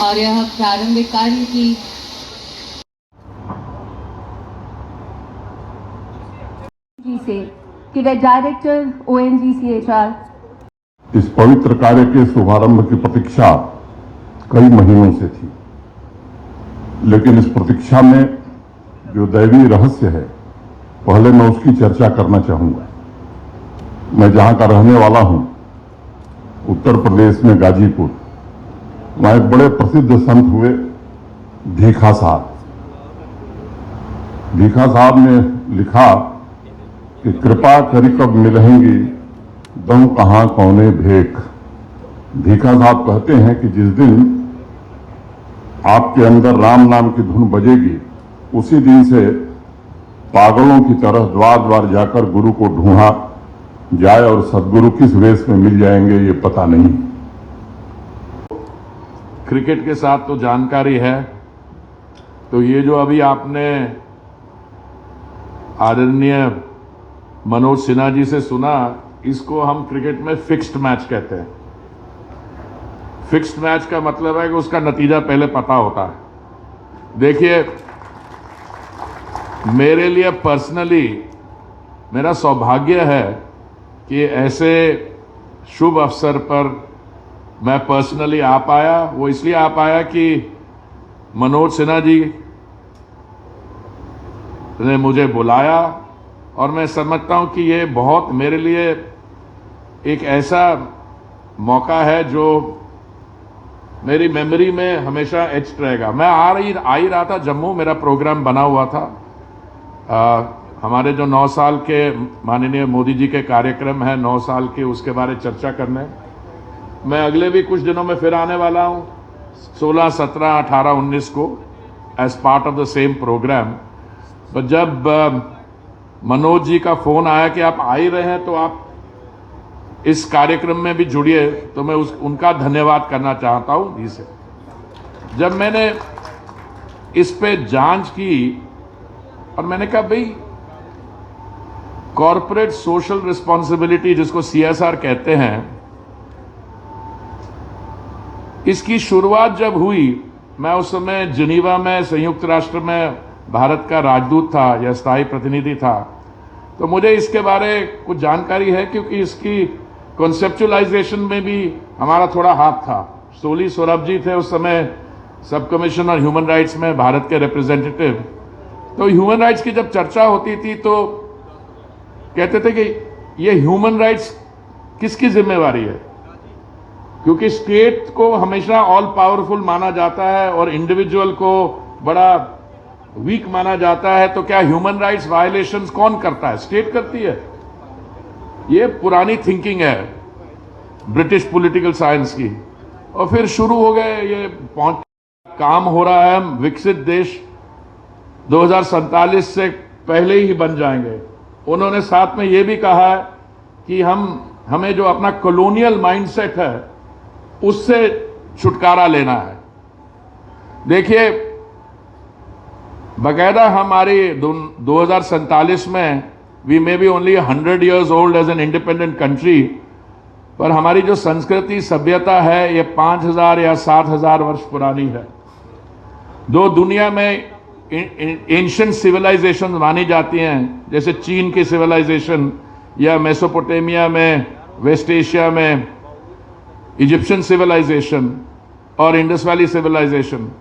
और यह प्रारंभिक कार्य की से कि वे डायरेक्टर ONGC इस पवित्र कार्य के शुभारंभ की प्रतीक्षा कई महीनों से थी, लेकिन इस प्रतीक्षा में जो दैवीय रहस्य है, पहले मैं उसकी चर्चा करना चाहूंगा। मैं जहां का रहने वाला हूं, उत्तर प्रदेश में गाजीपुर, वहां एक बड़े प्रसिद्ध संत हुए भीखा साहब। भीखा साहब ने लिखा कि कृपा करी कब मिलेंगी दम कहां कौने भेख। भीखा साहब कहते हैं कि जिस दिन आपके अंदर राम नाम की धुन बजेगी, उसी दिन से पागलों की तरह द्वार द्वार जाकर गुरु को ढूंढा जाए और सदगुरु किस वेश में मिल जाएंगे ये पता नहीं। क्रिकेट के साथ तो जानकारी है, तो ये जो अभी आपने आदरणीय मनोज सिन्हा जी से सुना, इसको हम क्रिकेट में फिक्स्ड मैच कहते हैं। फिक्स्ड मैच का मतलब है कि उसका नतीजा पहले पता होता है। देखिए, मेरे लिए पर्सनली मेरा सौभाग्य है कि ऐसे शुभ अवसर पर मैं पर्सनली आ पाया। वो इसलिए आ पाया कि मनोज सिन्हा जी ने मुझे बुलाया, और मैं समझता हूं कि ये बहुत मेरे लिए एक ऐसा मौका है जो मेरी मेमोरी में हमेशा एच्ड रहेगा। मैं आ ही रहा था जम्मू, मेरा प्रोग्राम बना हुआ था। हमारे जो 9 साल के माननीय मोदी जी के कार्यक्रम है, 9 साल के, उसके बारे चर्चा करने मैं अगले भी कुछ दिनों में फिर आने वाला हूं, 16, 17, 18, 19 को, as part of the same programme. पर जब मनोज जी का फोन आया कि आप आ ही रहे हैं तो आप इस कार्यक्रम में भी जुड़िए, तो मैं उनका धन्यवाद करना चाहता हूं जी से। जब मैंने इस पे जांच की और मैंने कहा भाई, कॉर्पोरेट सोशल रिस्पॉन्सिबिलिटी जिसको CSR कहते हैं, इसकी शुरुआत जब हुई, मैं उस समय जिनीवा में संयुक्त राष्ट्र में भारत का राजदूत था या स्थायी प्रतिनिधि था, तो मुझे इसके बारे कुछ जानकारी है, क्योंकि इसकी कॉन्सेप्चुअलाइजेशन में भी हमारा थोड़ा हाथ था। सोली सौरभ जी थे उस समय सब कमिश्नर ह्यूमन राइट्स में भारत के रिप्रेजेंटेटिव। तो ह्यूमन राइट्स की जब चर्चा होती थी तो कहते थे कि ये ह्यूमन राइट्स किसकी जिम्मेवारी है, क्योंकि स्टेट को हमेशा ऑल पावरफुल माना जाता है और इंडिविजुअल को बड़ा वीक माना जाता है। तो क्या ह्यूमन राइट्स वायलेशंस कौन करता है? स्टेट करती है। ये पुरानी थिंकिंग है ब्रिटिश पॉलिटिकल साइंस की। और फिर शुरू हो गए, ये काम हो रहा है, हम विकसित देश 2047 से पहले ही बन जाएंगे। उन्होंने साथ में ये भी कहा है कि हमें जो अपना कॉलोनियल माइंडसेट है उससे छुटकारा लेना है। देखिए, बकायदा हमारी 2047 में we may be only 100 years old as an independent country, पर हमारी जो संस्कृति सभ्यता है ये 5000 या 7000 वर्ष पुरानी है। दो दुनिया में एंशिएंट सिविलाइजेशन मानी जाती हैं, जैसे चीन की सिविलाइजेशन या मेसोपोटामिया में, वेस्ट एशिया में इजिप्शियन सिविलाइजेशन और इंडस वैली सिविलाइजेशन।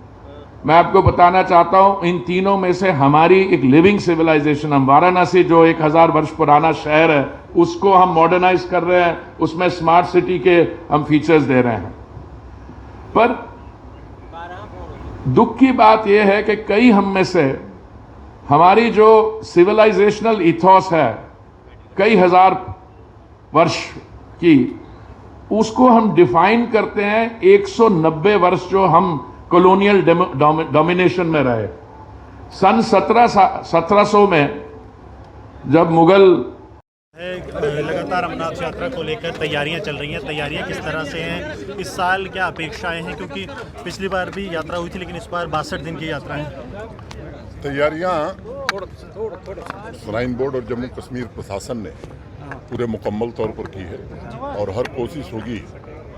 मैं आपको बताना चाहता हूं, इन तीनों में से हमारी एक लिविंग सिविलाइजेशन, हम वाराणसी जो 1000 वर्ष पुराना शहर है उसको हम मॉडर्नाइज कर रहे हैं, उसमें स्मार्ट सिटी के हम फीचर्स दे रहे हैं। पर दुख की बात यह है कि कई हम में से हमारी जो सिविलाइजेशनल इथॉस है कई हजार वर्ष की, उसको हम डिफाइन करते हैं 190 वर्ष जो हम कॉलोनियल डोमिनेशन में रहे। सन 1700 में जब मुगल लगातार अमरनाथ यात्रा को लेकर तैयारियां चल रही हैं, तैयारियां किस तरह से हैं, इस साल क्या अपेक्षाएं हैं, क्योंकि पिछली बार भी यात्रा हुई थी लेकिन इस बार 62 दिन की यात्रा है। तैयारियां श्राइन बोर्ड और जम्मू कश्मीर प्रशासन ने पूरे मुकम्मल तौर पर की है और हर कोशिश होगी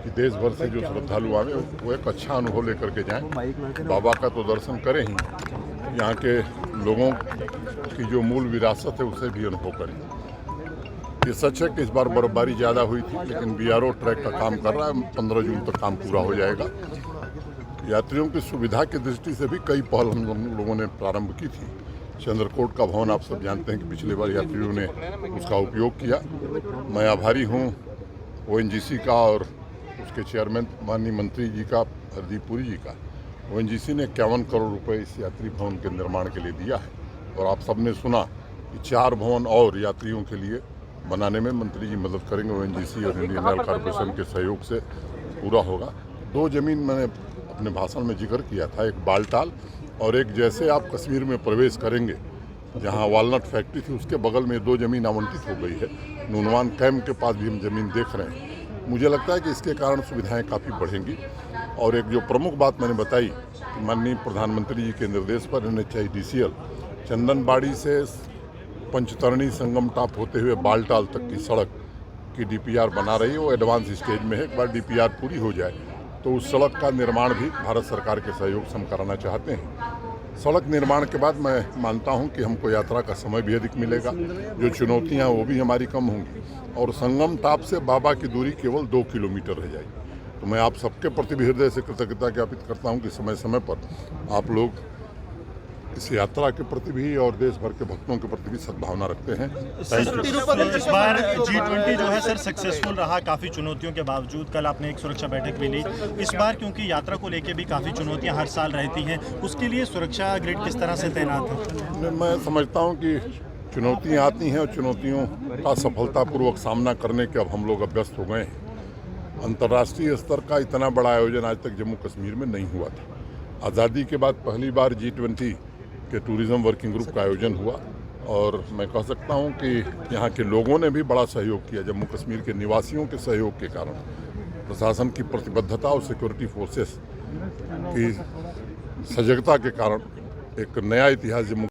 कि देश भर से जो श्रद्धालु आवे वो एक अच्छा अनुभव लेकर के जाएं। बाबा का तो दर्शन करें ही, यहाँ के लोगों की जो मूल विरासत है उसे भी अनुभव करें। ये सच है कि इस बार बर्फबारी ज़्यादा हुई थी, लेकिन BRO ट्रैक का काम कर रहा है, 15 जून तक काम पूरा हो जाएगा। यात्रियों की सुविधा की दृष्टि से भी कई पहल हम लोगों ने प्रारंभ की थी। चंद्रकोट का भवन आप सब जानते हैं कि पिछले बार यात्रियों ने उसका उपयोग किया। मैं आभारी हूँ ONGC का और उसके चेयरमैन माननीय मंत्री जी का, हरदीप पुरी जी का। ONGC ने 51 करोड़ रुपए इस यात्री भवन के निर्माण के लिए दिया है, और आप सबने सुना कि 4 भवन और यात्रियों के लिए बनाने में मंत्री जी मदद करेंगे। ONGC और इंडियन ऑयल कॉरपोरेशन के सहयोग से पूरा होगा। 2 जमीन मैंने अपने भाषण में जिक्र किया था, एक बालटाल और एक जैसे आप कश्मीर में प्रवेश करेंगे जहां वालनट फैक्ट्री थी उसके बगल में 2 जमीन आवंटित हो गई है। नूनवान कैंप के पास भी हम जमीन देख रहे हैं। मुझे लगता है कि इसके कारण सुविधाएं काफ़ी बढ़ेंगी। और एक जो प्रमुख बात मैंने बताई कि माननीय प्रधानमंत्री जी के निर्देश पर NHIDCL चंदनबाड़ी से पंचतरणी संगम टाप होते हुए बालटाल तक की सड़क की DPR बना रही है। वो एडवांस स्टेज में है। एक बार DPR पूरी हो जाए तो उस सड़क का निर्माण भी भारत सरकार के सहयोग से हम कराना चाहते हैं। सड़क निर्माण के बाद मैं मानता हूं कि हमको यात्रा का समय भी अधिक मिलेगा, जो चुनौतियां वो भी हमारी कम होंगी, और संगम टाप से बाबा की दूरी केवल 2 किलोमीटर रह जाएगी। तो मैं आप सबके प्रति भी हृदय से कृतज्ञता ज्ञापित करता हूं कि समय समय पर आप लोग इस यात्रा के प्रति भी और देश भर के भक्तों के प्रति भी सद्भावना रखते हैं। Thank you. इस बार G20 जो है सर सक्सेसफुल रहा काफ़ी चुनौतियों के बावजूद। कल आपने एक सुरक्षा बैठक भी ली। इस बार क्योंकि यात्रा को लेकर भी काफ़ी चुनौतियां हर साल रहती हैं, उसके लिए सुरक्षा ग्रिड किस तरह से तैनात है? मैं समझता हूँ कि चुनौतियाँ आती हैं और चुनौतियों का सफलतापूर्वक सामना करने के अब हम लोग अभ्यस्त हो गए हैं। अंतर्राष्ट्रीय स्तर का इतना बड़ा आयोजन आज तक जम्मू कश्मीर में नहीं हुआ था। आज़ादी के बाद पहली बार G20 के टूरिज्म वर्किंग ग्रुप का आयोजन हुआ, और मैं कह सकता हूं कि यहाँ के लोगों ने भी बड़ा सहयोग किया। जम्मू कश्मीर के निवासियों के सहयोग के कारण, प्रशासन की प्रतिबद्धता और सिक्योरिटी फोर्सेस की सजगता के कारण एक नया इतिहास जम्मू